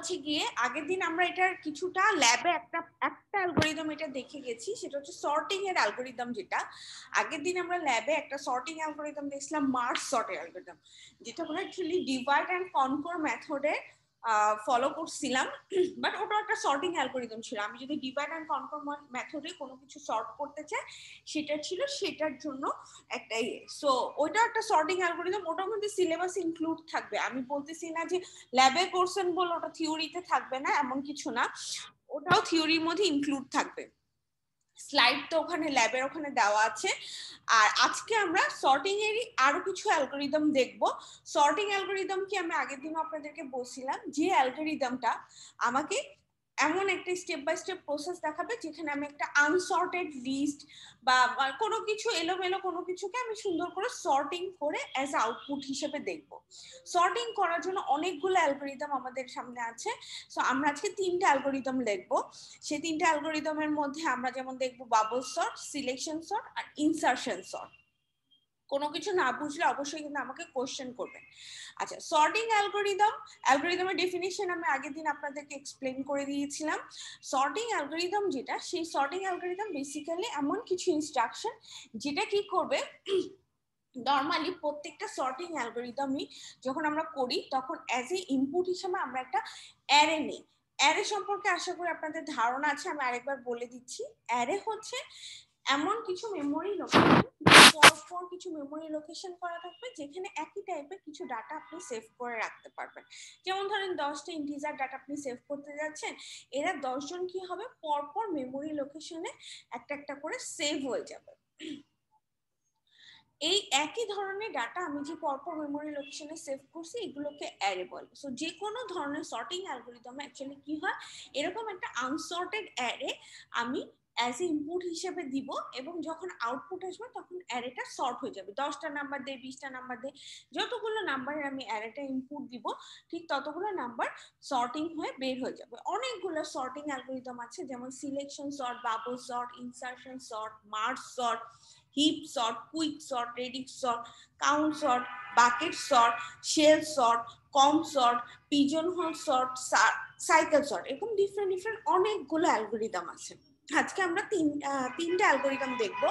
হচ্ছে গিয়ে আগের দিন আমরা এটার কিছুটা ল্যাবে একটা অ্যালগোরিদম এটা দেখে গেছি, সেটা হচ্ছে সর্টিং এর অ্যালগোরিদম। যেটা আগের দিন আমরা ল্যাবে একটা সর্টিং অ্যালগোরিদম দেখছিলাম, মার্জ সর্টের অ্যালগোরিদম, যেটা আমরা অ্যাকচুয়ালি ডিভাইড অ্যান্ড কনকর মেথডে ফলো করছিলাম, বাট ওটা একটা সর্টিং অ্যালগোরিদম ছিল। আমি যদি ডিভাইড অ্যান্ড কনকর মেথডে কোনো কিছু সর্ট করতে চাই, সেটা ছিল সেটার জন্য একটা সো ওইটা একটা সর্টিং অ্যালগোরিদম, ওটার মধ্যে সিলেবাস ইনক্লুড থাকবে। আমি বলতেছি না যে ল্যাবে করছেন বলে ওটা থিওরিতে থাকবে না, এমন কিছু না, ওটাও থিওরির মধ্যে ইনক্লুড থাকবে। স্লাইড তো ওখানে ল্যাবের ওখানে দেওয়া আছে। আর আজকে আমরা সর্টিং এরই আরো কিছু অ্যালগোরিদম দেখব। সর্টিং অ্যালগোরিদম কি আমি আগের দিন আপনাদেরকে বলছিলাম, যে অ্যালগোরিদমটা আমাকে এমন একটা স্টেপ বাই স্টেপ প্রসেস দেখাবে যেখানে আমি একটা আনসর্টেড লিস্ট বা কোনো কিছু এলোমেলো কোনো কিছুকে আমি সুন্দর করে সর্টিং করে অ্যাজ আউটপুট হিসেবে দেখব। সর্টিং করার জন্য অনেকগুলো অ্যালগোরিদম আমাদের সামনে আছে। সো আমরা আজকে 3টে অ্যালগোরিদম দেখব। সেই 3টে অ্যালগোরিদমের মধ্যে আমরা যেমন দেখব বাবল সর্ট, সিলেকশন সর্ট আর ইনসারশন সর্ট। কোনো কিছু না বুঝলে অবশ্যই কিন্তু আমাকে কোশ্চেন করবেন। আচ্ছা, সর্টিং অ্যালগোরিদমের ডেফিনিশন আমি আগের দিন আপনাদেরকে এক্সপ্লেন করে দিয়েছিলাম। সর্টিং অ্যালগোরিদম যেটা, সেই সর্টিং অ্যালগোরিদম বেসিক্যালি এমন কিছু ইনস্ট্রাকশন যেটা কি করবে, নর্মালি প্রত্যেকটা সর্টিং অ্যালগোরিদমই যখন আমরা করি তখন অ্যাজ এ ইনপুট হিসেবে আমরা একটা অ্যারে নিই। অ্যারে সম্পর্কে আশা করি আপনাদের ধারণা আছে, আমি আরেকবার বলে দিচ্ছি। অ্যারে হচ্ছে এমন কিছু মেমোরি লোকেশন, পরপর কিছু মেমোরি লোকেশন করা থাকবে যেখানে একই টাইপের কিছু ডাটা আপনি সেভ করে রাখতে পারবেন। যেমন ধরেন 10টা ইন্টিজার ডাটা আপনি সেভ করতে যাচ্ছেন, এরা 10 জন কি হবে, পরপর মেমোরি লোকেশনে একটা একটা করে সেভ হয়ে যাবে। এই একই ধরনের ডাটা আমি যে পরপর মেমোরি লোকেশনে সেভ করছি, এগুলোকে অ্যারে বলে। সো যে কোনো ধরনের সর্টিং অ্যালগোরিদমে অ্যাকচুয়ালি কি হয়, এরকম একটা আনসর্টেড অ্যারে আমি অ্যাজ এ ইনপুট হিসেবে দিব, এবং যখন আউটপুট আসবে তখন অ্যারেটা সর্ট হয়ে যাবে। 10টা নাম্বার দিয়ে, 20টা নাম্বার দিয়ে, যতগুলো নাম্বারের আমি অ্যারেটা ইনপুট দিব, ঠিক ততগুলো নাম্বার সর্টিং হয়ে বের হয়ে যাবে। অনেকগুলো সর্টিং অ্যালগোরিদম আছে, যেমন selection sort, bubble sort, insertion sort, merge sort, heap sort, quick sort, radix sort, count sort, bucket sort, shell sort, comb sort, pigeonhole sort, cycle sort, এরকম different অনেকগুলো algorithm আছে। আজকে আমরা তিনটা algorithm দেখবো।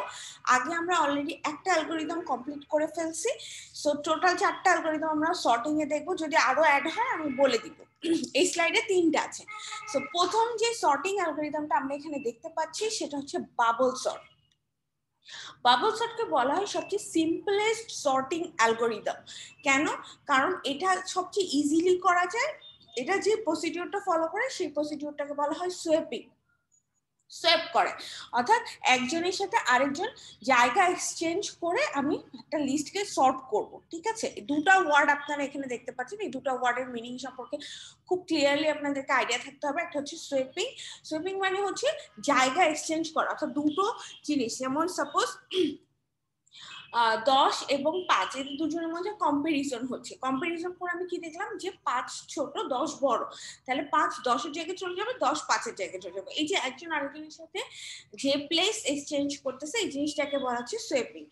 আগে আমরা অলরেডি একটা অ্যালগোরিদম কমপ্লিট করে ফেলছি, সো টোটাল 4টা অ্যালগোরিদম আমরা সর্টিং এ দেখবো। যদি আরো অ্যাড হয় আমি বলে দিব। এই স্লাইডে 3টা আছে। সো প্রথম যে সর্টিং অ্যালগোরিদমটা আমরা এখানে দেখতে পাচ্ছি সেটা হচ্ছে বাবল সর্ট। বাবল সর্টকে বলা হয় সবচেয়ে সিম্পলেস্ট সর্টিং অ্যালগোরিদম। কেন? কারণ এটা সবচেয়ে ইজিলি করা যায়। এটা যে প্রসিডিউরটা ফলো করে সেই প্রসিডিউরটাকে বলা হয় সোয়েপিং। সোয়েপ করে, অর্থাৎ একজনের সাথে আরেকজন জায়গা এক্সচেঞ্জ করে আমি একটা লিস্টকে সর্ট করব। ঠিক আছে, দুটা ওয়ার্ড আপনারা এখানে দেখতে পাচ্ছেন, এই দুটা ওয়ার্ডের মিনিং সম্পর্কে খুব ক্লিয়ারলি আপনাদেরকে আইডিয়া থাকতে হবে। একটা হচ্ছে সোয়েপিং। সোয়েপিং মানে হচ্ছে জায়গা এক্সচেঞ্জ করা, অর্থাৎ দুটো জিনিস, যেমন সাপোজ 10 এবং 5 এর দুজনের মধ্যে কম্পারিজন হচ্ছে। কম্পারিজন করে আমি কি দেখলাম যে 5 ছোট 10 বড়, তাহলে 5 10-এর জায়গায় চলে যাবে, 10 5-এর জায়গায় চলে যাবে। এই যে একজন আরেকজনের সাথে যে প্লেস এক্সচেঞ্জ করতেছে, এই জিনিসটাকে বলা হচ্ছে সোয়েপিং।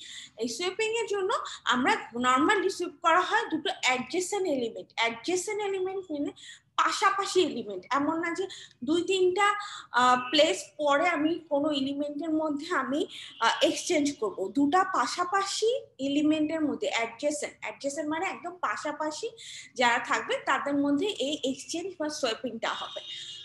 এই সোয়েপিং এর জন্য আমরা নর্মালি সুইপ করা হয় দুটো অ্যাডজেসেন্ট এলিমেন্ট। অ্যাডজেসেন্ট এলিমেন্ট মানে পাশাপাশি এলিমেন্ট, এমন না যে 2-3টা প্লেস পরে আমি কোনো এলিমেন্টের মধ্যে আমি এক্সচেঞ্জ করব। দুটা পাশাপাশি এলিমেন্টের মধ্যে অ্যাডজেসেন্ট মানে একদম পাশাপাশি যারা থাকবে তাদের মধ্যে এই এক্সচেঞ্জ বা সোয়েপিংটা হবে।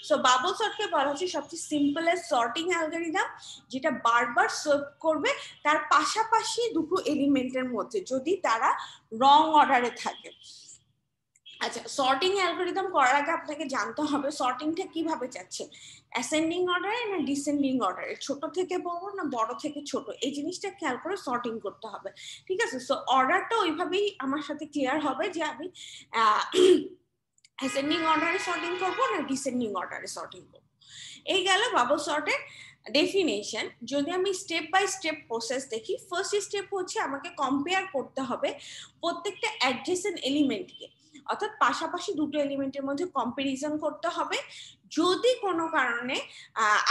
সো বাবল সর্টকে বলা হচ্ছে সবচেয়ে সিম্পলেস্ট সর্টিং অ্যালগোরিদম, যেটা বারবার সোয়েপ করবে তার পাশাপাশি দুটো এলিমেন্টের মধ্যে যদি তারা রং অর্ডারে থাকে। আচ্ছা, সর্টিং অ্যালগোরিদম করার আগে আপনাকে জানতে হবে সর্টিংটা কিভাবে যাচ্ছে, অ্যাসেন্ডিং অর্ডারে না ডিসেন্ডিং অর্ডারে, ছোট থেকে বড় না বড় থেকে ছোট, এই জিনিসটা খেয়াল করে সর্টিং করতে হবে। ঠিক আছে, সো অর্ডারটা ওইভাবেই আমার সাথে ক্লিয়ার হবে যে আমি অ্যাসেন্ডিং অর্ডারে সর্টিং করব না ডিসেন্ডিং অর্ডারে সর্টিং করব। এই গেল বাবল সর্টের ডেফিনেশন। যদি আমি স্টেপ বাই স্টেপ প্রসেস দেখি, ফার্স্ট স্টেপ হচ্ছে আমাকে কম্পেয়ার করতে হবে প্রত্যেকটা অ্যাডজেসেন্ট এলিমেন্টকে, অর্থাৎ পাশাপাশি দুটো এলিমেন্টের মধ্যে কম্পারিজন করতে হবে। যদি কোনো কারণে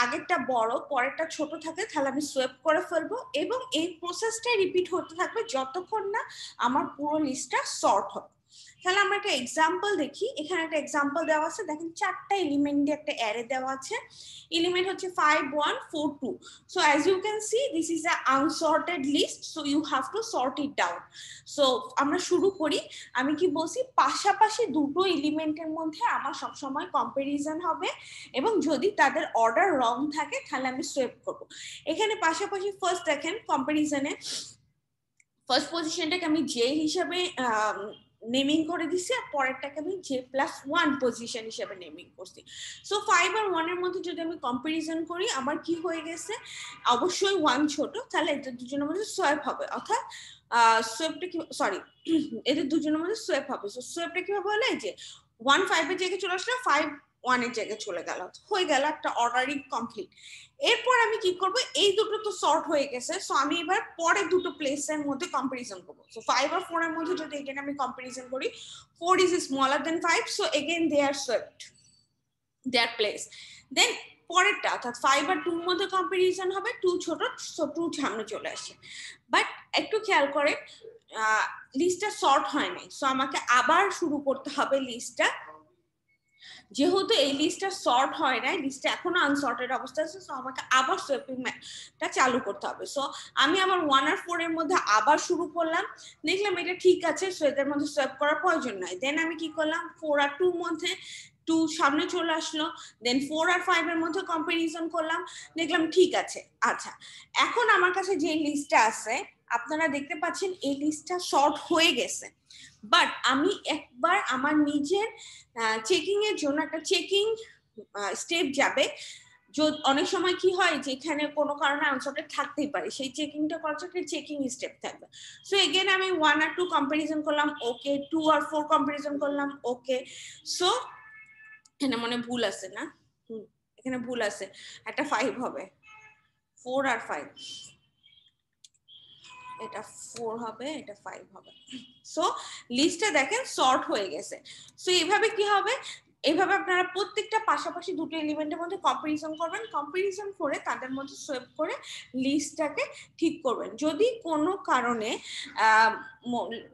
আগেরটা বড় পরেরটা ছোট থাকে তাহলে আমি সোয়েপ করে ফেলবো, এবং এই প্রসেসটাই রিপিট হতে থাকবে যতক্ষণ না আমার পুরো লিস্টটা সর্ট হবে। তাহলে আমরা একটা এক্সাম্পল দেখি। এখানে একটা এক্সাম্পল দেওয়া আছে, দেখেন 4টা এলিমেন্ট দিয়ে একটা অ্যারে দেওয়া আছে। এলিমেন্ট হচ্ছে 5 1 4 2। So as you can see this is a unsorted list, so you have to sort it down. সো আমরা শুরু করি। আমি কি বলছি, পাশাপাশি দুটো এলিমেন্টের মধ্যে আমার সবসময় কম্পারিজন হবে, এবং যদি তাদের অর্ডার রং থাকে তাহলে আমি সোয়েপ করব। এখানে পাশাপাশি ফার্স্ট দেখেন কম্পারিজনে ফার্স্ট পজিশনটাকে আমি জে হিসাবে নেমিং করে দিছি, আর পরেরটাকে আমি J+1 পজিশন হিসেবে নেমিং করছি। সো 5 আর 1 এর মধ্যে যদি আমি কম্পারিজন করি, আমার কি হয়ে গেছে, অবশ্যই 1 ছোট, তাহলে এদের দুজনের মধ্যে সোয়াপ হবে, অর্থাৎ সোয়াপটা কি, সরি, এদের দুজনের মধ্যে সোয়াপ হবে। সো সোয়াপটা কিভাবে হলো, এই যে 1 5 এর জায়গায় চলে আসলো, 5 1 এর জায়গায় চলে গেল, হয়ে গেল একটা অর্ডারিং কমপ্লিট। এরপর আমি কি করব, এই দুটো তো সর্ট হয়ে গেছে, সো আমি এবার পরে দুটো প্লেসের মধ্যে কম্পারিজন করব। সো 5 আর 4 এর মধ্যে যদি এখানে আমি কম্পারিজন করি, 4 is smaller than 5, so again they are swept their place. Then পরেরটা অর্থাৎ 5 আর 2 এর মধ্যে কম্পারিজন হবে, 2 ছোট, সো 2 সামনে চলে আসে। বাট একটু খেয়াল করেন, লিস্টটা সর্ট হয় নাই, সো আমাকে আবার শুরু করতে হবে লিস্টটা। যেহেতু এই লিস্টটা সর্ট হয় না, লিস্টটা এখনো আনসর্টেড অবস্থা আছে, সো আমাকে আবার সোয়াপিংটা চালু করতে হবে। সো আমি আমার 1 আর 4 এর মধ্যে আবার শুরু করলাম, দেখলাম এটা ঠিক আছে, সো এদের মধ্যে সোয়াপ করার প্রয়োজন নাই। দেন আমি কি করলাম, 4 আর 2 মধ্যে 2 সামনে চলে আসলো, দেন 4 আর 5 এর মধ্যে কম্পারিজন করলাম, দেখলাম ঠিক আছে। আচ্ছা, এখন আমার কাছে যে লিস্টটা আছে, আপনারা দেখতে পাচ্ছেন এই লিস্টটা শর্ট হয়ে গেছে, বাট আমি একবার আমার নিজের চেকিং এর জন্য একটা চেকিং স্টেপ যাবে। অনেক সময় কি হয় যে এখানে কোনো কারণে আনসারটা থাকতেই পারে, সেই চেকিংটা করার জন্য একটা চেকিং স্টেপ থাকবে। সো এগেন আমি 1 আর 2 কম্পারিজন করলাম, ওকে, 2 আর 4 কম্পারিজন করলাম, ওকে। সো এখানে মনে ভুল আছে না, এখানে ভুল আছে, একটা 5 হবে, 4 আর 5, এটা 4 হবে, এটা 5 হবে। সো লিস্টটা দেখেন সর্ট হয়ে গেছে। সো এইভাবে কি হবে, এইভাবে আপনারা প্রত্যেকটা পাশাপাশি দুটো এলিমেন্টের মধ্যে কম্পারিজন করবেন, কম্পারিজন করে তাদের মধ্যে সোয়েপ করে লিস্টটাকে ঠিক করবেন। যদি কোনো কারণে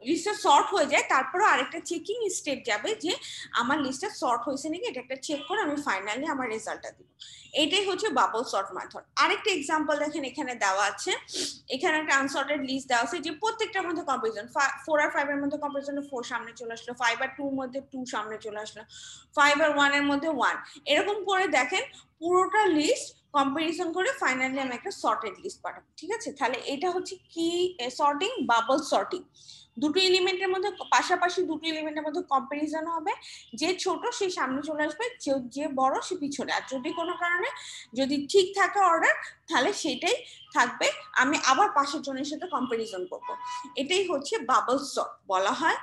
লিস্টটা শর্ট হয়ে যায়, তারপরে আরেকটা চেকিং স্টেপ যাবে যে আমার লিস্টটা শর্ট হয়েছে নাকি, এটা একটা চেক করে আমি ফাইনালি আমার রেজাল্টটা দিব। এটাই হচ্ছে বাবল সর্ট মেথড। আরেকটা এক্সাম্পল দেখেন এখানে দেওয়া আছে, এখানে একটা আনসর্টেড লিস্ট দেওয়া আছে যে প্রত্যেকটার মধ্যে কম্পারিজন, 4 আর 5 এর মধ্যে কম্পারিজনে 4 সামনে চলে আসলো, 5 আর 2 এর মধ্যে 2 সামনে চলে আসলো, 5 আর 1 এর মধ্যে 1, এরকম করে দেখেন পুরোটা লিস্ট কম্পারিজন করে ফাইনালি আমি একটা সর্টেড লিস্ট পাঠাবো। ঠিক আছে, তাহলে এটা হচ্ছে কি সর্টিং, বাবল সর্টিং। দুটো এলিমেন্টের মধ্যে পাশাপাশি দুটো এলিমেন্টের মধ্যে কম্পারিজন হবে, যে ছোট সে সামনে চলে আসবে, যে বড় সে পিছনে। আর যদি কোনো কারণে যদি ঠিক থাকে অর্ডার, তাহলে সেটাই থাকবে, আমি আবার পাশের জনের সাথে কম্পারিজন করব। এটাই হচ্ছে বাবল সর্ট বলা হয়।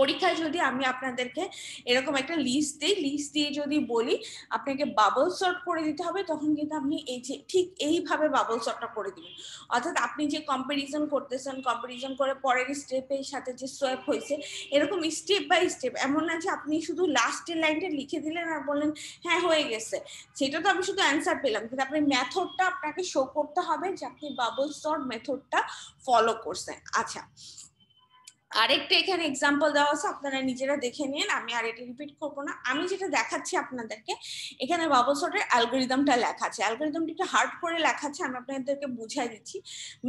পরীক্ষায় যদি আমি আপনাদেরকে এরকম একটা লিস্ট দিই, লিস্ট দিয়ে যদি বলি আপনাকে বাবল সর্ট করে দিতে হবে, তখন কিন্তু আপনি এই যে ঠিক এইভাবে বাবল সর্টটা করে দিবেন। অর্থাৎ আপনি যে কম্পারিজন করতেছেন, কম্পারিজন করে পরের স্টেপের সাথে যে সোয়াপ হয়েছে, এরকম স্টেপ বাই স্টেপ, এমন না যে আপনি শুধু লাস্টের লাইনটা লিখে দিলেন আর বললেন হ্যাঁ হয়ে গেছে, সেটা তো আমি শুধু অ্যান্সার পেলাম, কিন্তু আপনি মেথডটা আপনাকে শো করতে হবে যে আপনি বাবল সর্ট মেথডটা ফলো করছেন। আচ্ছা, আরেকটা এখানে এক্সাম্পল দেওয়া আছে, আপনারা নিজেরা দেখে নিন, আমি আর এটা রিপিট করবো না। আমি যেটা দেখাচ্ছি আপনাদেরকে, এখানে বাবল সর্টের অ্যালগরিদমটা লেখা আছে, অ্যালগরিদমটা একটু হার্ড করে লেখা আছে, আমি আপনাদেরকে বুঝাই দিচ্ছি।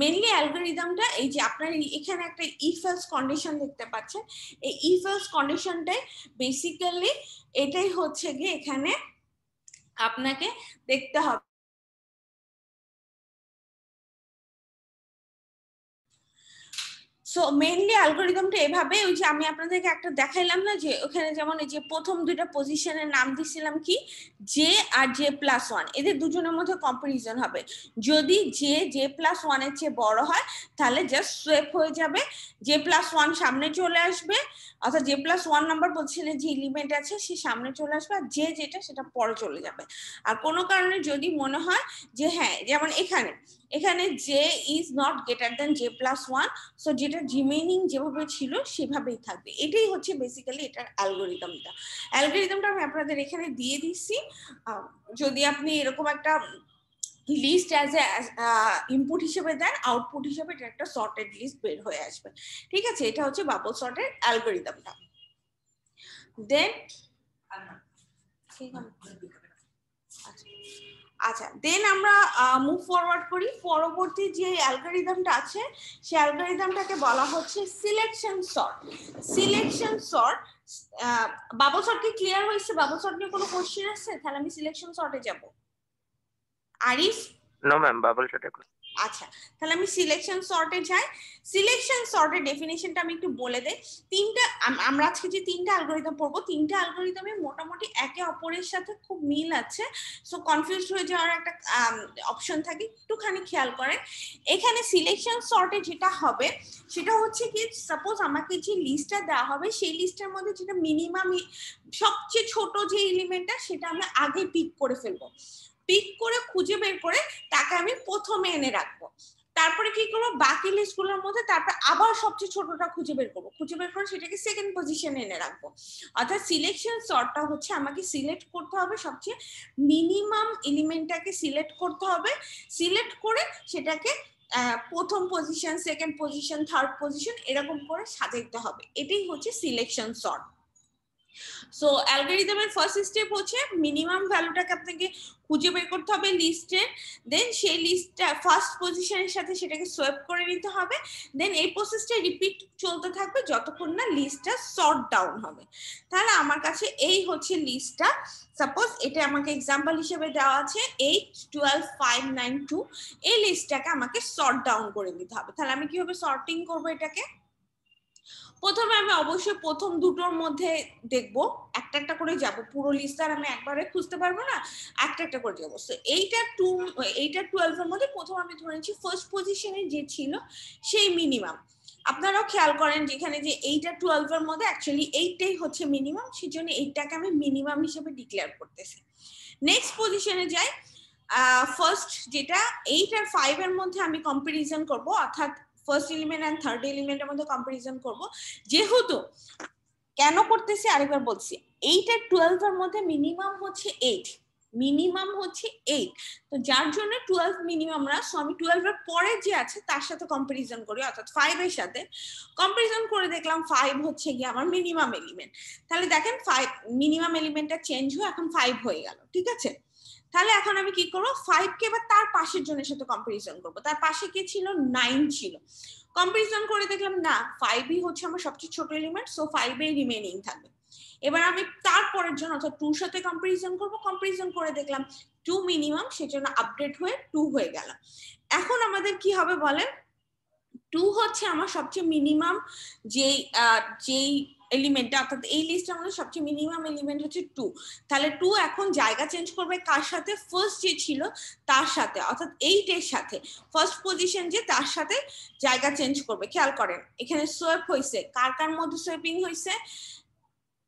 মেইনলি অ্যালগরিদমটা এই যে আপনার এখানে একটা ইফ এলস কন্ডিশন দেখতে পাচ্ছেন, এই ইফ এলস কন্ডিশনটাই বেসিক্যালি এটাই হচ্ছে গিয়ে এখানে আপনাকে দেখতে হবে। সো মেইনলি অ্যালগরিদমটা এভাবে, ওই যে আমি আপনাদেরকে একটা দেখাইলাম না, যে ওখানে যেমন এই যে প্রথম দুইটা পজিশনের নাম দিছিলাম কি, জে আর J+1, এদের দুজনের মধ্যে কম্পারিজন হবে। যদি J+1 এর চেয়ে বড় হয়, তাহলে জাস্ট সোয়েপ হয়ে যাবে, J+1 সামনে চলে আসবে, অর্থাৎ J+1 নাম্বার পজিশনে যে এলিমেন্ট আছে সে সামনে চলে আসবে, আর যেটা সেটা পরে চলে যাবে। আর কোনো কারণে যদি মনে হয় যে হ্যাঁ, যেমন এখানে J is not greater than J+1, so যেটা রিমেইনিং যেভাবে ছিল সেভাবেই থাকবে। এটাই হচ্ছে বেসিক্যালি এটার অ্যালগরিদমটা আমি আপনাদের এখানে দিয়ে দিচ্ছি। যদি আপনি এরকম একটা লিস্ট অ্যাজ এ ইনপুট হিসেবে দেন, আউটপুট হিসেবে এটা একটা সর্টেড লিস্ট বের হয়ে আসবে। ঠিক আছে, এটা হচ্ছে বাবল সর্টের অ্যালগরিদমটা। দেন আচ্ছা, দেন আমরা মুভ ফরওয়ার্ড করি। পরবর্তী যে অ্যালগরিদমটা আছে সেই অ্যালগরিদমটাকে বলা হচ্ছে selection sort. Selection sort, bubble sort কি ক্লিয়ার হয়েছে? বাবল সর্ট নিয়ে কোনো কোশ্চেন আছে? তাহলে আমি সিলেকশন সর্টে যাব। আরিফ? নো ম্যাম, বাবল সর্টে। আচ্ছা, তাহলে আমি সিলেকশন সর্টে যাই। সিলেকশন সর্টের ডেফিনেশনটা আমি একটু বলে দেই। আমরা আজকে যে তিনটা অ্যালগরিদম পড়বো, তিনটা অ্যালগরিদমে মোটামুটি একে অপরের সাথে খুব মিল আছে, সো কনফিউজড হয়ে যাওয়ার একটা অপশন থাকে, একটুখানি খেয়াল করেন। এখানে সিলেকশন সর্টে যেটা হবে সেটা হচ্ছে কি, সাপোজ আমাকে যে লিস্টটা দেওয়া হবে সেই লিস্টের মধ্যে যেটা মিনিমাম সবচেয়ে ছোট যে এলিমেন্টটা সেটা আমরা আগে পিক করে ফেলবো। পিক করে খুঁজে বের করে তাকে আমি প্রথমে এনে রাখবো। তারপরে কি করবো, বাকি লিস্টগুলোর মধ্যে তারপর আবার সবচেয়ে ছোটটা খুঁজে বের করবো, খুঁজে বের করে সেটাকে সেকেন্ড পজিশনে এনে রাখবো। অর্থাৎ সিলেকশন সর্টটা হচ্ছে আমাকে সিলেক্ট করতে হবে সবচেয়ে মিনিমাম এলিমেন্টটাকে সিলেক্ট করতে হবে, সিলেক্ট করে সেটাকে প্রথম position, second position, third position এরকম করে সাজাইতে হবে। এটাই হচ্ছে সিলেকশন সর্ট। সো অ্যালগরিদমের ফার্স্ট স্টেপ হচ্ছে মিনিমাম ভ্যালুটাকে আপনাকে খুঁজে বের করতে হবে লিস্টের, দেন সেই লিস্টটা ফার্স্ট পজিশনের সাথে সেটাকে সোয়াপ করে নিতে হবে, দেন এই প্রসেসটা রিপিট চলতে থাকবে যতক্ষণ না লিস্টটা সর্ট ডাউন হবে। তাহলে আমার কাছে এই হচ্ছে লিস্টটা, সাপোজ এটা আমাকে এক্সাম্পল হিসেবে দেওয়া আছে 8 12 5 9 2, এই লিস্টটাকে আমাকে সর্ট ডাউন করে নিতে হবে। তাহলে আমি কিভাবে সর্টিং করবো এটাকে, প্রথমে আমি অবশ্যই প্রথম দুটোর মধ্যে দেখবো, একটা একটা করে যাব, পুরো লিস্ট আর আমি একবারে খুঁজতে পারবো না, একটা একটা করে যাবো। তো এইটা 12 এর মধ্যে প্রথম আমি ধরে নিচ্ছি ফার্স্ট পজিশনে যে ছিল সেই মিনিমাম। আপনারাও খেয়াল করেন যেখানে যে 8 আর 12 এর মধ্যে অ্যাকচুয়ালি 8টাই হচ্ছে মিনিমাম, সেজন্য 8টাকে আমি মিনিমাম হিসেবে ডিক্লেয়ার করতেছি। নেক্সট পজিশনে যাই, ফার্স্ট যেটা 8 আর 5 এর মধ্যে আমি কম্পারিজন করব, অর্থাৎ ফার্স্ট এলিমেন্ট এন্ড থার্ড এলিমেন্টের মধ্যে কম্পারিজন করব। যেহেতু কেন করতেছি আরেকবার বলছি, 8 আর 12 এর মধ্যে মিনিমাম হচ্ছে 8, মিনিমাম হচ্ছে 8, তো যার জন্য 12 মিনিমাম না, সো আমি 12 এর পরে যে আছে তার সাথে কম্পারিজন করি, অর্থাৎ 5 এর সাথে কম্পারিজন করে দেখলাম 5 হচ্ছে গিয়ে আমার মিনিমাম এলিমেন্ট। তাহলে দেখেন 5 মিনিমাম এলিমেন্টটা চেঞ্জ হয়ে এখন 5 হয়ে গেল। ঠিক আছে, তাহলে এখন আমি কি করবো, 5 কে এবার তার পাশের জনের সাথে কম্পারিজন করবো। তার পাশে কি ছিল, 9 ছিল। কম্পারিজন করে দেখলাম না, 5ই হচ্ছে আমার সবচেয়ে ছোট এলিমেন্ট, সো 5এই রিমেইনিং থাকবে। এবার আমি তারপরের জন্য অর্থাৎ 2 এর সাথে কম্পারিজন করবো, কম্পারিজন করে দেখলাম 2 মিনিমাম, সেজন্য আপডেট হয়ে 2 হয়ে গেল। এখন আমাদের কি হবে বলেন, 2 হচ্ছে আমার সবচেয়ে মিনিমাম যেই এলিমেন্টটা, অর্থাৎ এই লিস্টের মধ্যে সবচেয়ে মিনিমাম এলিমেন্ট হচ্ছে 2। তাহলে 2 এখন জায়গা চেঞ্জ করবে কার সাথে, ফার্স্ট যে ছিল তার সাথে, অর্থাৎ 8 এর সাথে, ফার্স্ট পজিশন যে তার সাথে জায়গা চেঞ্জ করবে। খেয়াল করেন এখানে সোয়াপ হয়েছে, কার কার মধ্যে সোয়াপিং হয়েছে,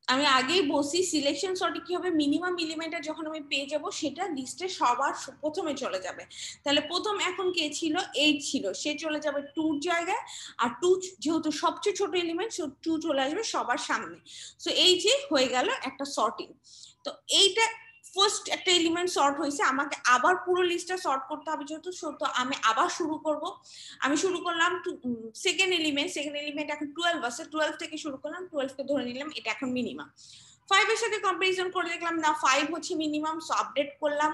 আমি আগেই বলছি সিলেকশন সর্টে কি হবে, মিনিমাম এলিমেন্টটা যখন আমি পেয়ে যাব সেটা লিস্টে সবার প্রথমে চলে যাবে। তাহলে প্রথম এখন কে ছিল, 8 ছিল, সে চলে যাবে 2 জায়গায়, আর 2 যেহেতু সবচেয়ে ছোট এলিমেন্ট, সো 2 চলে আসবে সবার সামনে। সো এই যে হয়ে গেল একটা সর্টিং। তো এইটা ফার্স্ট একটা এলিমেন্ট সর্ট হয়েছে, আমাকে আবার পুরো লিস্টটা সর্ট করতে হবে, যেহেতু তো আমি আবার শুরু করব। আমি শুরু করলাম সেকেন্ড এলিমেন্ট এখন 12 আছে, 12 থেকে শুরু করলাম, 12 কে ধরে নিলাম এটা এখন মিনিমাম। 5 এর সাথে কম্পারিজন করে দেখলাম না 5 হচ্ছে মিনিমাম, সো আপডেট করলাম।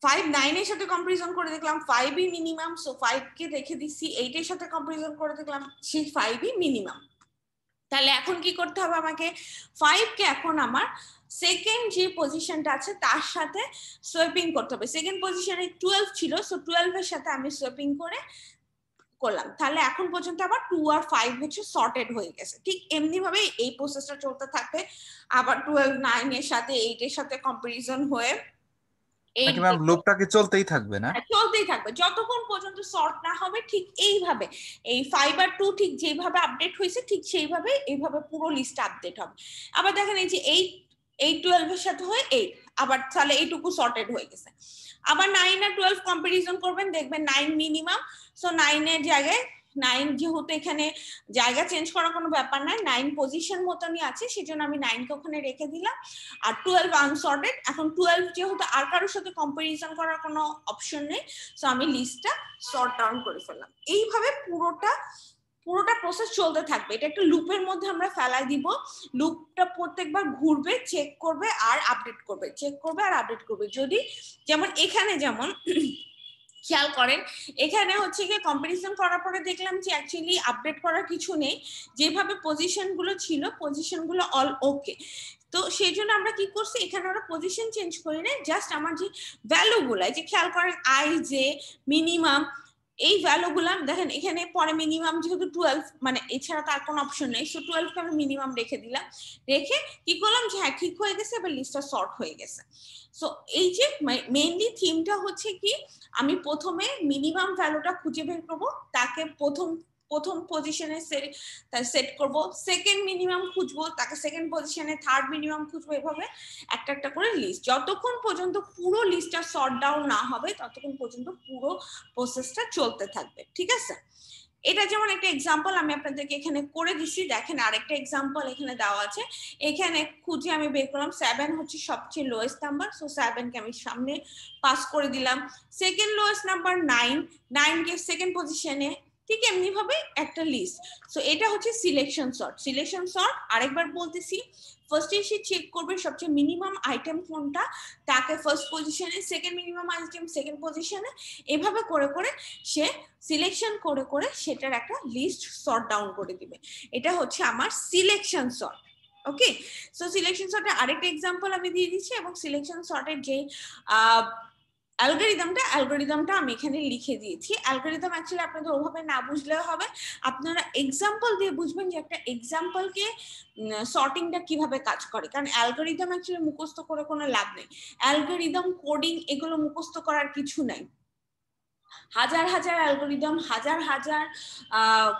5 9 এর সাথে কম্পারিজন করে দেখলাম 5ই মিনিমাম, সো 5 কে রেখে দিচ্ছি। 8 এর সাথে কম্পারিজন করে দেখলাম সেই 5ই মিনিমাম। তাহলে এখন কি করতে হবে আমাকে, 5 কে এখন আমার সেকেন্ড যে পজিশনটা আছে তার সাথে সোয়াপিং করতে হবে। সেকেন্ড পজিশনে 12 ছিল, সো 12 এর সাথে আমি সোয়াপিং করে করলাম। তাহলে এখন পর্যন্ত আবার 2 আর 5 হচ্ছে সর্টেড হয়ে গেছে। ঠিক এমনি ভাবে এই প্রসেসটা চলতে থাকবে, আবার 12 9 এর সাথে 8 এর সাথে কম্পারিজন হয়ে নাকি ম্যাম লুপটা কি চলতেই থাকবে না? চলতেই থাকবে যতক্ষণ পর্যন্ত সর্ট না হবে। ঠিক এইভাবে এই 5 আর 2 ঠিক যেভাবে আপডেট হয়েছে ঠিক সেইভাবে এইভাবে পুরো লিস্ট আপডেট হবে। আবার দেখেন এই যে 8 12 এর সাথে হয়ে 8, আবার তাহলে এইটুকু সর্টেড হয়ে গেছে। আবার 9 আর 12 কম্পারিজন করবেন, দেখবেন 9 মিনিমাম, সো 9 এর জায়গায় 9 যেহেতু এখানে জায়গা চেঞ্জ করার কোনো ব্যাপার নাই, 9 পজিশন মতনই আছে, সেজন্য আমি 9 কে ওখানে রেখে দিলাম। আর 12 আনসর্টেড। এখন 12 যেহেতু আর কারোর সাথে কম্পারিজন করার কোনো অপশন নেই, সো আমি লিস্টটা সর্ট ডাউন করে ফেললাম। এইভাবে পুরোটা প্রসেস চলতে থাকবে। এটা একটা লুপের মধ্যে আমরা ফেলাই দিব। লুপটা প্রত্যেকবার ঘুরবে, চেক করবে আর আপডেট করবে, চেক করবে আর আপডেট করবে। যদি যেমন এখানে যেমন খেয়াল করেন, এখানে হচ্ছে গিয়ে কম্পারিজন করার পরে দেখলাম যে অ্যাকচুয়ালি আপডেট করার কিছু নেই, যেভাবে পজিশন গুলো ছিল পজিশন গুলো অল ওকে। তো সেই জন্য আমরা কি করছি, এখানে আমরা পজিশন চেঞ্জ করি না, জাস্ট আমার যে ভ্যালু গুলা, যে খেয়াল করেন আই জে মিনিমাম, এই ভ্যালু গুলা দেখেন এখানে পরে মিনিমাম যেহেতু 12, মানে এছাড়া তার কোনো অপশন নেই, সো 12 কে আমি মিনিমাম রেখে দিলাম। রেখে কি করলাম যে হ্যাঁ ঠিক হয়ে গেছে, এবার লিস্টটা সর্ট হয়ে গেছে। সো এই যে মেইনলি থিমটা হচ্ছে কি, আমি প্রথমে মিনিমাম ভ্যালুটা খুঁজে বের করবো, তাকে প্রথম পজিশনে সেট করব, সেকেন্ড মিনিমাম খুঁজবো, তাকে সেকেন্ড পজিশনে, থার্ড মিনিমাম খুঁজবো, এভাবে একটা একটা করে লিস্ট, যতক্ষণ পর্যন্ত পুরো লিস্টটা সর্ট ডাউন না হবে ততক্ষণ পর্যন্ত পুরো প্রসেসটা চলতে থাকবে। ঠিক আছে, এটা যেমন একটা এক্সাম্পল আমি আপনাদেরকে এখানে করে দিচ্ছি। দেখেন আরেকটা এক্সাম্পল এখানে দেওয়া আছে। এখানে খুঁজে আমি বের করলাম 7 হচ্ছে সবচেয়ে লোয়েস্ট নাম্বার, সো 7 কে আমি সামনে পাস করে দিলাম। সেকেন্ড লোয়েস্ট নাম্বার 9 কে সেকেন্ড পজিশনে, ঠিক এমনি ভাবে একটা লিস্ট। সো এটা হচ্ছে সিলেকশন সর্ট। সিলেকশন সর্ট আরেকবার বলতেছি, ফার্স্টে সে চেক করবে সবচেয়ে মিনিমাম আইটেম কোনটা, তাকে ফার্স্ট পজিশনে, সেকেন্ড মিনিমাম আইটেম সেকেন্ড পজিশনে, এভাবে করে করে সে সিলেকশন করে করে সেটার একটা লিস্ট সর্ট ডাউন করে দিবে। এটা হচ্ছে আমার সিলেকশন সর্ট। ওকে, সো সিলেকশন সর্টের আরেকটা এক্সাম্পল আমি দিয়ে দিচ্ছি, এবং সিলেকশন সর্টের যে অ্যালগরিদমটা আমি এখানে লিখে দিয়েছি। অ্যালগরিদম অ্যাকচুয়ালি আপনাদের ওভাবে না বুঝলেও হবে, আপনারা এক্সাম্পল দিয়ে বুঝবেন যে একটা এক্সাম্পলকে সর্টিংটা কিভাবে কাজ করে। কারণ অ্যালগরিদম অ্যাকচুয়ালি মুখস্থ করে কোনো লাভ নেই। অ্যালগরিদম, কোডিং এগুলো মুখস্থ করার কিছু নাই। হাজার হাজার অ্যালগরিদম, হাজার হাজার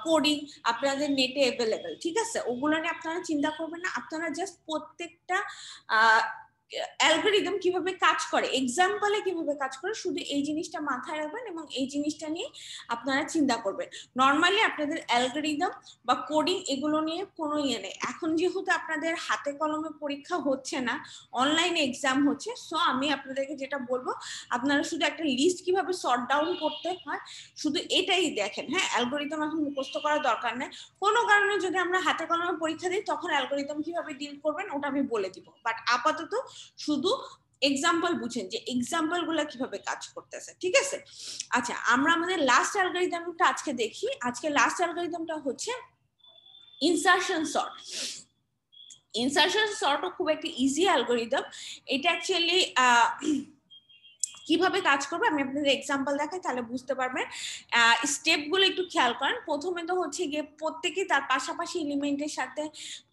কোডিং আপনাদের নেটে অ্যাভেলেবেল। ঠিক আছে, ওগুলো নিয়ে আপনারা চিন্তা করবেন না, আপনারা জাস্ট প্রত্যেকটা অ্যালগরিদম কিভাবে কাজ করে, এক্সাম্পলে কিভাবে কাজ করে, শুধু এই জিনিসটা মাথায় রাখবেন এবং এই জিনিসটা নিয়ে আপনারা চিন্তা করবেন। নর্মালি আপনাদের অ্যালগরিদম বা কোডিং এগুলো নিয়ে কোনো ইয়ে নেই। এখন যেহেতু আপনাদের হাতে কলমে পরীক্ষা হচ্ছে না, অনলাইনে এক্সাম হচ্ছে, সো আমি আপনাদেরকে যেটা বলবো, আপনারা শুধু একটা লিস্ট কিভাবে সর্ট ডাউন করতে হয় শুধু এটাই দেখেন। হ্যাঁ, অ্যালগরিদম এখন মুখস্থ করার দরকার নেই। কোনো কারণে যদি আমরা হাতে কলমে পরীক্ষা দিই তখন অ্যালগরিদম কিভাবে ডিল করবেন ওটা আমি বলে দিব, বাট আপাতত শুধু এক্সাম্পল বুঝেন যে এক্সাম্পল গুলা কিভাবে কাজ করতেছে। ঠিক আছে, আচ্ছা আমরা আমাদের লাস্ট অ্যালগরিদমটা আজকে দেখি। আজকে লাস্ট অ্যালগরিদমটা হচ্ছে ইনসারশন সর্ট। ইনসারশন সর্ট খুব একটা ইজি অ্যালগরিদম। এটা অ্যাকচুয়ালি কিভাবে কাজ করবে আমি আপনাদের এক্সাম্পল দেখাই, তাহলে বুঝতে পারবেন। স্টেপগুলো একটু খেয়াল করেন। প্রথমে তো হচ্ছে গিয়ে প্রত্যেকে তার পাশাপাশি এলিমেন্টের সাথে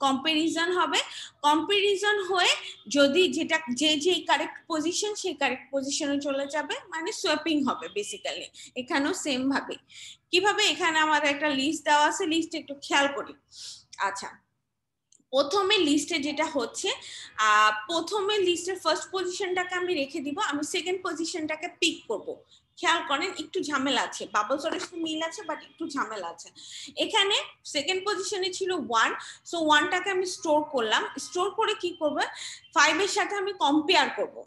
কম্পারিজন হবে। কম্পারিজন হয়ে যদি যেটা যে কারেক্ট পজিশন সেই কারেক্ট পজিশনে চলে যাবে, মানে সোয়াপিং হবে বেসিক্যালি। এখানেও সেম ভাবে। কিভাবে, এখানে আমাদের একটা লিস্ট দেওয়া আছে, লিস্ট একটু খেয়াল করি। আচ্ছা, প্রথমে লিস্টে যেটা হচ্ছে, প্রথমে লিস্টের ফার্স্ট পজিশনটাকে আমি রেখে দিব, আমি সেকেন্ড পজিশনটাকে পিক করব। খেয়াল করেন একটু ঝামেলা আছে, বাবল সর্টের সাথে মিল আছে বাট একটু ঝামেলা আছে। এখানে সেকেন্ড পজিশনে ছিল 1, সো 1টাকে আমি স্টোর করলাম। স্টোর করে কি করব, 5 এর সাথে আমি কম্পেয়ার করব।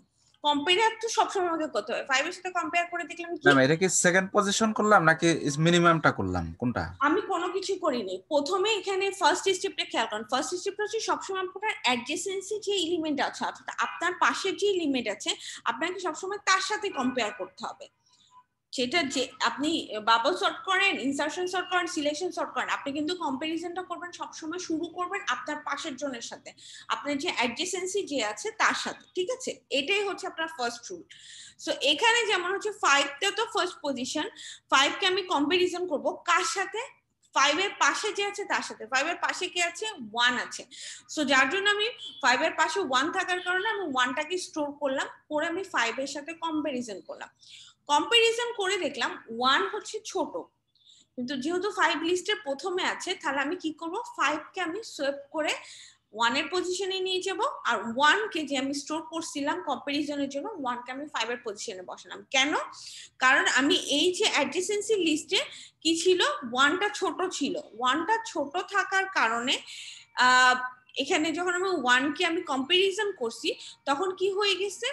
কম্পেয়ার তো সবসময় আমাকে করতে হবে। 5 এর সাথে কম্পেয়ার করে দেখলাম কি, ম্যাম এটা কি সেকেন্ড পজিশন করলাম নাকি মিনিমামটা করলাম, কোনটা? আমি কোনো কিছু করিনি। প্রথমে এখানে ফার্স্ট স্টেপটা খেয়াল করুন। ফার্স্ট স্টেপটা হচ্ছে সবসময় আপনার অ্যাডজেসেন্সি যে এলিমেন্ট আছে, অর্থাৎ আপনার পাশের যে এলিমেন্ট আছে আপনাকে সবসময় তার সাথে কম্পেয়ার করতে হবে। সেটা যে আপনি বাবল সর্ট করেন, ইনসারশন সর্ট করেন, সিলেকশন সর্ট করেন, আপনি কিন্তু কম্পারিজনটা করবেন সবসময়, শুরু করবেন আপনার পাশের জনের সাথে, আপনার যে অ্যাডজেসেন্সি যে আছে তার সাথে। ঠিক আছে, এটাই হচ্ছে আপনার ফার্স্ট রুল। সো এখানে যেমন হচ্ছে 5টা তো ফার্স্ট পজিশন, 5 কে আমি কম্পারিজন করব কার সাথে, 5 এর পাশে যে আছে তার সাথে। 5 এর পাশে কি আছে, 1 আছে। সো যার জন্য আমি 5 এর পাশে 1 থাকার কারণে আমি 1টাকে স্টোর করলাম, করে আমি 5 এর সাথে কম্পারিজন করলাম। কম্পারিজন করে দেখলাম 1 হচ্ছে ছোট, কিন্তু যেহেতু 5 লিস্টের প্রথমে আছে, তাহলে আমি কি করব, 5 কে আমি সোয়েপ করে 1 এর পজিশনে নিয়ে যাব, আর 1 কে যে আমি স্টোর করছিলাম কম্পারিজনের জন্য 1 কে আমি 5 এর পজিশনে বসালাম। কেন? কারণ আমি এই যে অ্যাডজেসেন্সি লিস্টে কি ছিল, 1 টা ছোট ছিল। 1 টা ছোট থাকার কারণে এখানে যখন আমি 1 কে আমি কম্পারিজন করছি তখন কি হয়ে গেছে,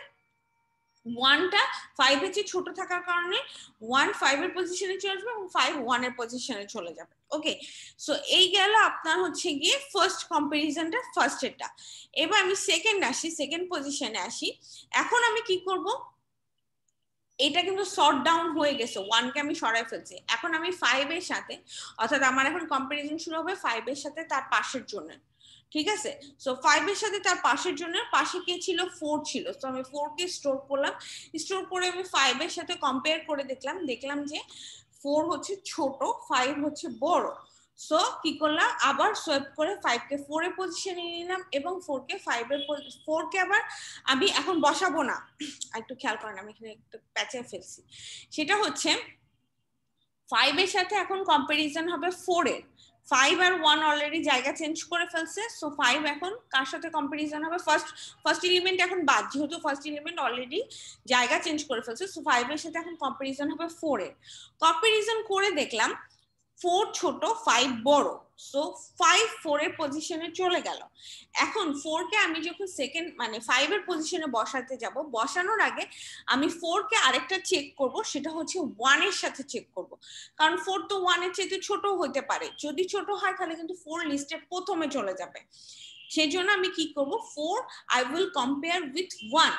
1 টা 5 এর চেয়ে ছোট থাকার কারণে 1 5 এর পজিশনে চলে যাবে এবং 5 1 এর পজিশনে চলে যাবে। ওকে, সো এই গেল আপনার হচ্ছে গিয়ে ফার্স্ট কম্পারিজনটা, ফার্স্ট এটা। এবার আমি সেকেন্ড আসি, সেকেন্ড পজিশনে আসি। এখন আমি কি করব, এটা কিন্তু শর্ট ডাউন হয়ে গেছে, 1 কে আমি সরাই ফেলছি। এখন আমি 5 এর সাথে, অর্থাৎ আমার এখন কম্পারিজন শুরু হবে 5 এর সাথে তার পাশের জন্য, ঠিক আছে? সো 5 এর সাথে তার পাশের জন্য, পাশে কে ছিল, 4 ছিল। সো আমি 4 কে স্টোর করলাম, স্টোর করে আমি 5 এর সাথে কম্পেয়ার করে দেখলাম যে 4 হচ্ছে ছোট, 5 হচ্ছে বড়। সো কি করলাম, আবার সোয়াপ করে 5 কে 4 এর পজিশনে নিলাম এবং 4 কে 5 এর 4 কে আবার আমি এখন বসাবো না, একটু খেয়াল করেন আমি এখানে একটু প্যাচে ফেলছি। সেটা হচ্ছে 5 এর সাথে এখন কম্পারিজন হবে 4 এর। 5 আর 1 অলরেডি জায়গা চেঞ্জ করে ফেলছে, সো 5 এখন কার সাথে কম্পারিজন হবে, ফার্স্ট এলিমেন্ট এখন বাদ, যেহেতু ফার্স্ট এলিমেন্ট অলরেডি জায়গা চেঞ্জ করে ফেলছে, সো 5 এর সাথে এখন কম্পারিজন হবে 4 এর। কম্পারিজন করে দেখলাম 4 ছোট 5 বড়, সো 5 4 এর পজিশনে চলে গেল। এখন 4 কে আমি যখন সেকেন্ড মানে 5 এর পজিশনে বসাতে যাব, বসানোর আগে আমি 4 কে আরেকটা চেক করব, সেটা হচ্ছে 1 এর সাথে চেক করব, কারণ 4 তো 1 এর চেয়ে ছোট হতে পারে। যদি ছোট হয় তাহলে কিন্তু 4 লিস্টের প্রথমে চলে যাবে। সেই জন্য আমি কি করব, 4 I will compare with 1.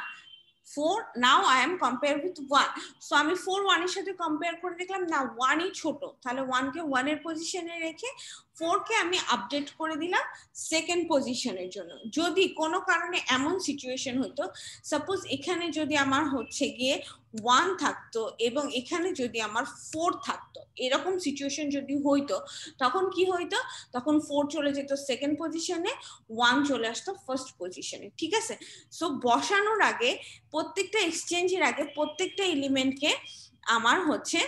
4 now I am compare with 1. So আমি 4 1 এর সাথে কম্পেয়ার করে দেখলাম না 1 ই ছোট, তাহলে 1 কে 1 এর পজিশনে রেখে 4 কে আমি আপডেট করে দিলাম সেকেন্ড পজিশনের জন্য। যদি কোনো কারণে এমন সিচুয়েশন হতো, সাপোজ এখানে যদি আমার হচ্ছে গিয়ে 1 থাকতো এবং এখানে যদি আমার 4 থাকতো, এরকম সিচুয়েশন যদি হইতো, তখন কি হইতো, তখন 4 চলে যেত সেকেন্ড পজিশনে, 1 চলে আসতো ফার্স্ট পজিশনে, ঠিক আছে? সো বসানোর আগে, প্রত্যেকটা এক্সচেঞ্জের আগে প্রত্যেকটা এলিমেন্টকে আমার হচ্ছে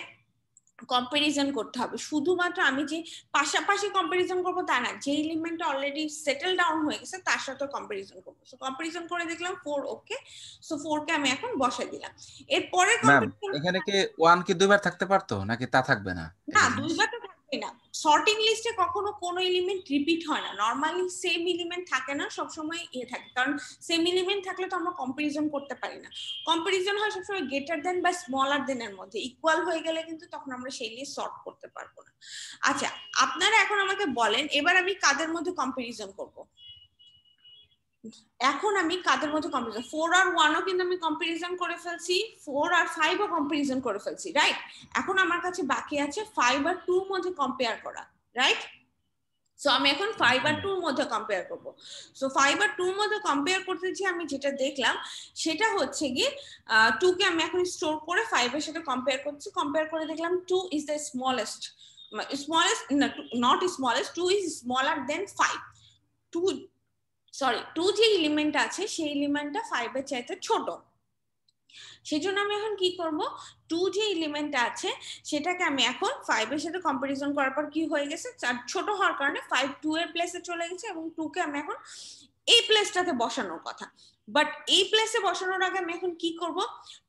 কম্পারিজন করতে হবে। শুধুমাত্র আমি যে পাশাপাশি কম্পারিজন করবো তা না, যে এলিমেন্টটা অলরেডি সেটেল ডাউন হয়ে গেছে তার সাথে কম্পারিজন করবো। সো কম্পারিজন করে দেখলাম 4 ওকে, সো 4 কে আমি এখন বসাই দিলাম। এরপরে ম্যাম কম্পারিজন, এখানে কি 1 কি দুইবার থাকতে পারতো নাকি তা থাকবে না না একটা জিনিস? দুইবার তো থাকবে না। সর্টিং লিস্টে কখনো কোনো এলিমেন্ট রিপিট হয় না, নরমালি সেম এলিমেন্ট থাকে না, সবসময় থাকে, কারণ সেম এলিমেন্ট থাকলে তো আমরা কম্পারিজন করতে পারি না। কম্পারিজন হয় সবসময় গ্রেটার দেন বা স্মলার দেন এর মধ্যে, ইকুয়াল হয়ে গেলে কিন্তু তখন আমরা সেই লিস্ট সর্ট করতে পারবো না। আচ্ছা, আপনারা এখন আমাকে বলেন এবার আমি কাদের মধ্যে কম্পারিজন করব। এখন আমি কাদের মধ্যে কম্পারিজন, 4 আর 1 ও কিন্তু আমি কম্পারিজন করে ফেলছি, 4 আর 5 ও কম্পারিজন করে ফেলছি, রাইট? এখন আমার কাছে বাকি আছে 5 আর 2 মধ্যে কম্পেয়ার করা, রাইট? সো আমি এখন 5 আর 2 মধ্যে কম্পেয়ার করব। সো 5 আর 2 মধ্যে কম্পেয়ার করতে যে আমি যেটা দেখলাম সেটা হচ্ছে গিয়ে 2 কে আমি এখন স্টোর করে 5 এর সাথে কম্পেয়ার করছি, কম্পেয়ার করে দেখলাম 2 is the smallest, not smallest, 2 is smaller দেন 5। 2 2 যে এলিমেন্ট আছে সেই এলিমেন্টটা 5 এর চাইতে ছোট। সেই জন্য আমি এখন কি করব, 2 যে এলিমেন্ট আছে সেটাকে আমি এখন 5 এর সাথে কম্পারিজন করার পর কি হয়ে গেছে, ছোট হওয়ার কারণে 5 2 এর প্লেসে চলে গেছে এবং 2 কে আমি এখন এই প্লেসটাতে বসানোর কথা। বাট এই প্লেসে বসানোর আগে আমি এখন কি করব,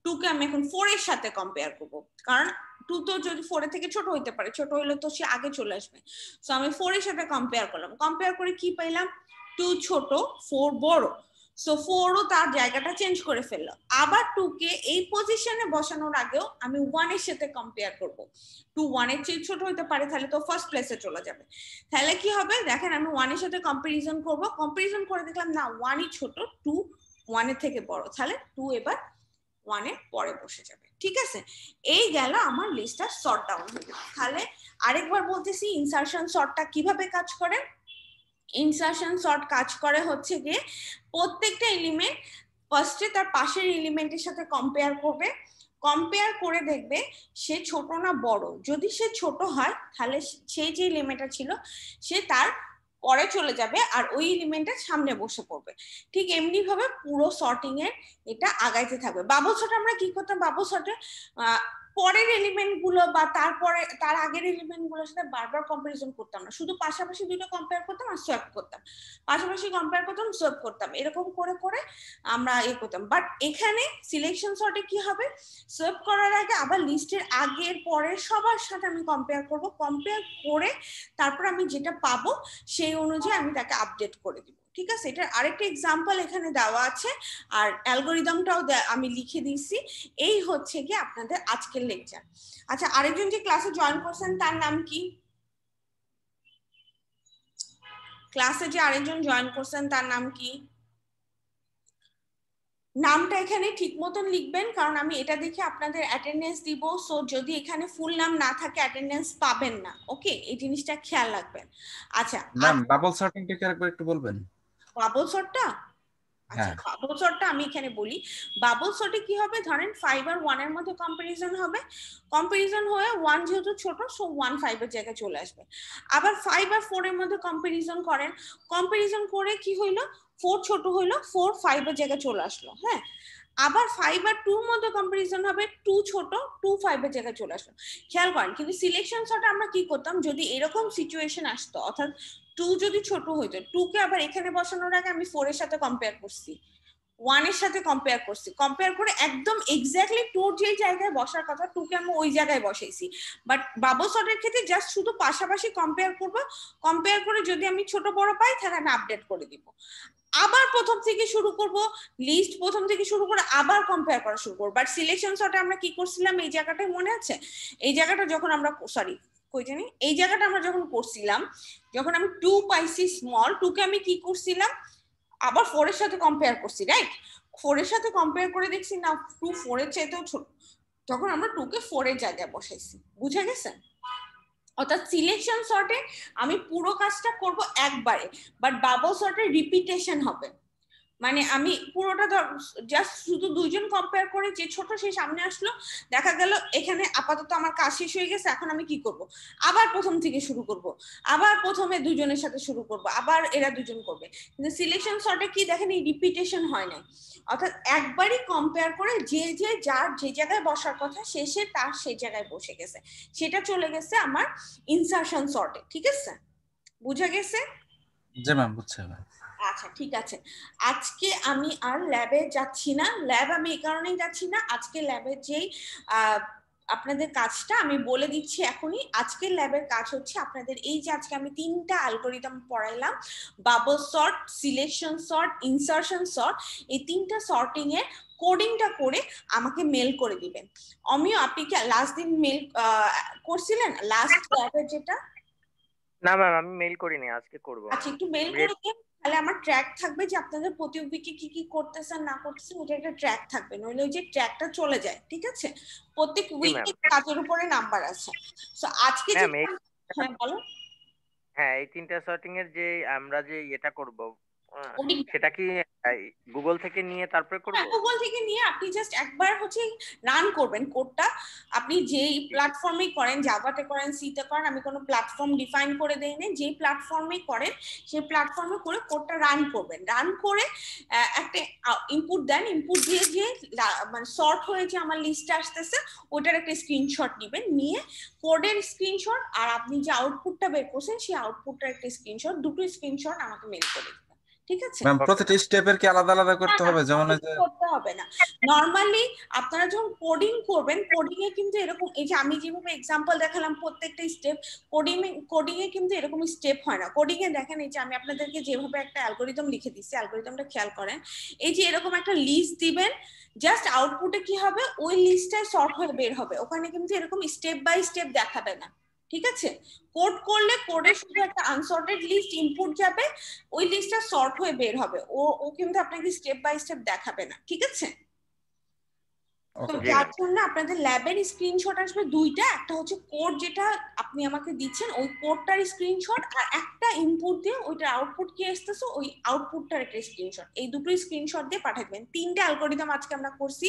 2 কে আমি এখন 4 এর সাথে কম্পেয়ার করব, কারণ 2 তো যদি 4 এর থেকে ছোট হইতে পারে, ছোট হইলে তো সে আগে চলে আসবে। সো আমি 4 এর সাথে কম্পেয়ার করলাম, কম্পেয়ার করে কি পাইলাম, 2 ছোট 4 বড়। সো 4 ও তার জায়গাটা চেঞ্জ করে ফেললো। আবার 2 কে এই পজিশনে বসানোর আগেও আমি 1 এর সাথে কম্পেয়ার করব, 2 1 এর চেয়ে ছোট হতে পারে, তাহলে তো ফার্স্ট প্লেসে চলে যাবে। তাহলে কি হবে দেখেন, আমি 1 এর সাথে কম্পারিজন করব, কম্পারিজন করে দেখলাম না 1 ই ছোট, 2 1 এর থেকে বড়, তাহলে 2 এবার 1 এর পরে বসে যাবে, ঠিক আছে? এই গেল আমার লিস্টটা সর্ট ডাউন হয়ে গেল। তাহলে আরেকবার বলতেছি ইনসারশন সর্টটা কিভাবে কাজ করে। ইনসারশন সর্ট কাজ করে হচ্ছে গিয়ে প্রত্যেকটা এলিমেন্ট ফার্স্টে তার পাশের এলিমেন্টের সাথে কম্পেয়ার করবে, কম্পেয়ার করে দেখবে সে ছোট না বড়। যদি সে ছোট হয় তাহলে সেই যে এলিমেন্টটা ছিল সে তার পরে চলে যাবে আর ওই এলিমেন্টের সামনে বসে পড়বে। ঠিক এমনি ভাবে পুরো সর্টিং এর এটা আগাইতে থাকবে। বাবল সর্ট আমরা কি করতাম, বাবল সর্টে পরের এলিমেন্ট গুলো বা তারপরে তার আগের এলিমেন্ট গুলোর সাথে বারবার কম্পারিজন করতাম না, শুধু পাশাপাশি দুটো কম্পেয়ার করতাম আর সোয়াপ করতাম, পাশাপাশি কম্পেয়ার করতাম সোয়াপ করতাম, এরকম করে করে আমরা করতাম। বাট এখানে সিলেকশন সর্টে কি হবে, সোয়াপ করার আগে আবার লিস্টের আগের পরের সবার সাথে আমি কম্পেয়ার করব, কম্পেয়ার করে তারপর আমি যেটা পাবো সেই অনুযায়ী আমি তাকে আপডেট করে দিব। ঠিক আছে, এটার আরেকটা এক্সাম্পল এখানে দেওয়া আছে আর অ্যালগোরিদমটাও আমি লিখে দিয়েছি। এই হচ্ছে কি আপনাদের আজকের লেকচার। আচ্ছা, আরেকজন যে ক্লাসে জয়েন করছেন তার নাম কি? ক্লাসে যে আরেকজন জয়েন করছেন তার নাম কি? নামটা এখানে ঠিক মতন লিখবেন, কারণ আমি এটা দেখে আপনাদের অ্যাটেন্ডেন্স দিব। সো যদি এখানে ফুল নাম না থাকে অ্যাটেন্ডেন্স পাবেন না। ওকে, এই জিনিসটা খেয়াল রাখবেন। আচ্ছা, ম্যাম বাবল সর্টিংটা কি একবার একটু বলবেন? বাবল সর্টটা, আচ্ছা হ্যাঁ। বাবল সর্টটা আমি এখানে বলি। বাবল সর্টে কি হবে, ধরেন 5 আর 1 এর মধ্যে কম্পারিজন হবে, কম্পারিজন হয়ে 1 যেহেতু ছোট সো 1 5 এর জায়গায় চলে আসবে। আবার 5 আর 4 এর মধ্যে কম্পারিজন করেন, কম্পারিজন করে কি হইলো, 4 ছোট হইলো, 4 5 এর জায়গায় চলে আসলো। হ্যাঁ, আবার 5 আর 2 এর মধ্যে কম্পারিজন হবে, 2 ছোট, 2 5 এর জায়গায় চলে আসলো। খেয়াল করেন, কিন্তু সিলেকশন সর্টে আমরা কি করতাম, যদি এরকম সিচুয়েশন আসতো, অর্থাৎ 2 যদি ছোট হইতো, 2 কে আবার এখানে বসানোর আগে আমি 4 এর সাথে কম্পেয়ার করছি, 1 এর সাথে কম্পেয়ার করছি, কম্পেয়ার করে একদম এক্স্যাক্টলি 2 যে জায়গায় বসার কথা 2 কে আমি ওই জায়গায় বসাইছি। বাট বাবল সর্টের ক্ষেত্রে জাস্ট শুধু পাশাপাশি কম্পেয়ার করব, কম্পেয়ার করে যদি আমি ছোট বড় পাই তাহলে আমি আপডেট করে দিব। আবার প্রথম থেকে শুরু করব, লিস্ট প্রথম থেকে শুরু করে আবার কম্পেয়ার করা শুরু করব। বাট সিলেকশন সর্টে আমরা কি করছিলাম, এই জায়গাটায় মনে আছে, এই জায়গাটা যখন আমরা সরি কই জানি, এই জায়গাটা আমরা যখন করছিলাম, যখন আমি 2 পাইছি স্মল, 2 কে আমি কি করছিলাম, আবার 4 এর সাথে কম্পেয়ার করছি, রাইট? 4 এর সাথে কম্পেয়ার করে দেখছি না 2 4 এর চাইতেও ছোট, তখন আমরা 2 কে 4 এর জায়গায় বসাইছি। বুঝা গেছে? অর্থাৎ সিলেকশন সর্টে আমি পুরো কাজটা করব একবারে, বাট বাবল সর্টে রিপিটেশন হবে। মানে আমি পুরোটা জাস্ট শুধু দুইজন কম্পেয়ার করে, যে ছোট সে সামনে আসলো, দেখা গেল এখানে আপাতত আমার কাজ শেষ হয়ে গেছে, এখন আমি কি করব, আবার প্রথম থেকে শুরু করব, আবার প্রথমে দুজনের সাথে শুরু করব, আবার এরা দুজন করবে। কিন্তু সিলেকশন সর্টে কি দেখেন, এই রিপিটেশন হয় না, অর্থাৎ একবারই কম্পেয়ার করে যে যে যার যে জায়গায় বসার কথা শেষে তার সেই জায়গায় বসে গেছে, সেটা চলে গেছে আমার ইনসারশন সর্টে। ঠিক আছে, বুঝা গেছে? জি ম্যাম, বুঝছি ম্যাম। আচ্ছা ঠিক আছে, আজকে আমি আর ল্যাবে যাচ্ছি না। ল্যাব আমি এই কারণেই যাচ্ছি না, আজকে ল্যাবের যেই আপনাদের কাজটা আমি বলে দিচ্ছি এখনই। আজকের ল্যাবের কাজ হচ্ছে আপনাদের এই যে আজকে আমি 3টা অ্যালগরিদম পড়াইলাম, bubble sort, selection sort, insertion sort, এই 3টা সর্টিং এর কোডিংটা করে আমাকে মেল করে দিবেন। অমিয়, আপনি কি লাস্ট দিন মেল করছিলেন, লাস্ট ল্যাবের যেটা? না ম্যাম, আমি মেইল করিনি, আজকে করব। আচ্ছা, একটু মেল করে দিন, তাহলে আমার ট্র্যাক থাকবে যে আপনাদের প্রতি উইকে কি কি করতেছেন না করতেছেন, ওটা একটা ট্র্যাক থাকবে, নইলে ওই যে ট্র্যাকটা চলে যায়। ঠিক আছে, প্রত্যেক উইকে কাজের উপরে নাম্বার আছে। সো আজকে যে, হ্যাঁ বলো। হ্যাঁ, এই 3টা সর্টিং এর যে আমরা যে এটা করব, ওডিং সেটা কি গুগল থেকে নিয়ে তারপরে করব? গুগল থেকে নিয়ে আপনি জাস্ট একবার হচ্ছে রান করবেন কোডটা। আপনি যেই প্ল্যাটফর্মে করেন, জাভাতে করেন, সিতে করেন, আমি কোনো প্ল্যাটফর্ম ডিফাইন করে দেই না, যেই প্ল্যাটফর্মে করেন সেই প্ল্যাটফর্মে করে কোডটা রান করবেন। রান করে একটা ইনপুট দেন, ইনপুট দিয়ে যে মানে সর্ট হয়ে যে আমার লিস্টে আসতেছে ওটার একটা স্ক্রিনশট নেবেন, নিয়ে কোডের স্ক্রিনশট আর আপনি যে আউটপুটটা বের করছেন সেই আউটপুটটার একটা স্ক্রিনশট, দুটো স্ক্রিনশট আমাকে মেল করে দিবেন। ঠিক আছে ম্যাম, প্রতিটা স্টেপের কি আলাদা আলাদা করতে হবে? যেমন এই যে করতে হবে না, নরমালি আপনারা যখন কোডিং করবেন, কোডিং এ কিন্তু এরকম, এই যে আমি যেভাবে এক্সাম্পল দেখালাম প্রত্যেকটা স্টেপ, কোডিং এ কিন্তু এরকম স্টেপ হয় না। কোডিং এ দেখেন, এই যে আমি আপনাদেরকে যেভাবে একটা অ্যালগরিদম লিখে দিচ্ছি, অ্যালগরিদমটা খেয়াল করেন, এই যে এরকম একটা লিস্ট দিবেন, জাস্ট আউটপুটে কি হবে, ওই লিস্টটাই সর্ট হয়ে বের হবে, ওখানে কিন্তু এরকম স্টেপ বাই স্টেপ দেখাবে না। ঠিক আছে, কোড করলে কোডে শুধু একটা আনসর্টেড লিস্ট ইনপুট যাবে, ওই লিস্টটা সর্ট হয়ে বের হবে, ও কিন্তু আপনাকে স্টেপ বাই স্টেপ দেখাবে না। ঠিক আছে, তো যার জন্য আপনাদের ল্যাবের স্ক্রিনশট আসবে দুইটা, একটা হচ্ছে কোড যেটা আপনি আমাকে দিচ্ছেন ওই কোডটার স্ক্রিনশট, আর একটা ইনপুট দিয়ে ওইটার আউটপুট কি আসতেছে ওই আউটপুটটার একটা স্ক্রিনশট, এই দুটো স্ক্রিনশট দিয়ে পাঠাবেন। 3টা অ্যালগরিদম আজকে আমরা করছি।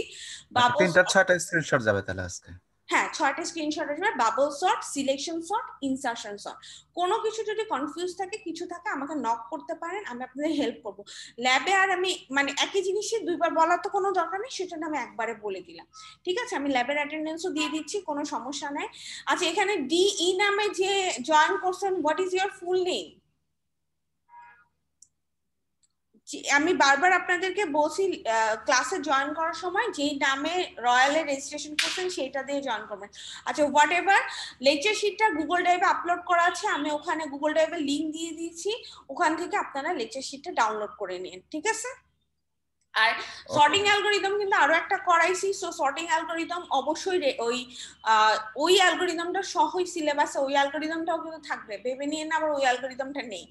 3টা 6টা স্ক্রিনশট যাবে তাহলে আজকে? হ্যাঁ 6টা স্ক্রিনশট আসবে, bubble sort, selection sort, insertion sort. কোনো কিছু যদি কনফিউজ থাকে, কিছু থাকে, আমাকে নক করতে পারেন, আমি আপনাদের হেল্প করব। ল্যাবে আর আমি মানে একই জিনিসই দুইবার বলার তো কোনো দরকার নেই, সেটা আমি একবারে বলে দিলাম। ঠিক আছে, আমি ল্যাবের অ্যাটেন্ডেন্সও দিয়ে দিচ্ছি, কোনো সমস্যা নাই। আচ্ছা, এখানে ডিই নামে যে জয়েন করছেন, what is your full name? আমি বারবার আপনাদেরকে বলছি ক্লাসে জয়েন করার সময় যেই নামে রয়্যালে রেজিস্ট্রেশন করছেন সেইটা দিয়ে জয়েন করবেন। আচ্ছা, হোয়াট এভার, লেকচার শিটটা গুগল ড্রাইভে আপলোড করা আছে, আমি ওখানে গুগল ড্রাইভের লিঙ্ক দিয়ে দিয়েছি, ওখান থেকে আপনারা লেকচার শিটটা ডাউনলোড করে নিন। ঠিক আছে? আর সর্টিং অ্যালগোরিদম কিন্তু আরো একটা করাইছি, সো সর্টিং অ্যালগোরিদম অবশ্যই ওই অ্যালগোরিদমটা সহই সিলেবাসে ওই অ্যালগোরিদমটাও কিন্তু থাকবে, ভেবে নিয়ে না আবার ওই অ্যালগোরিদমটা নেই।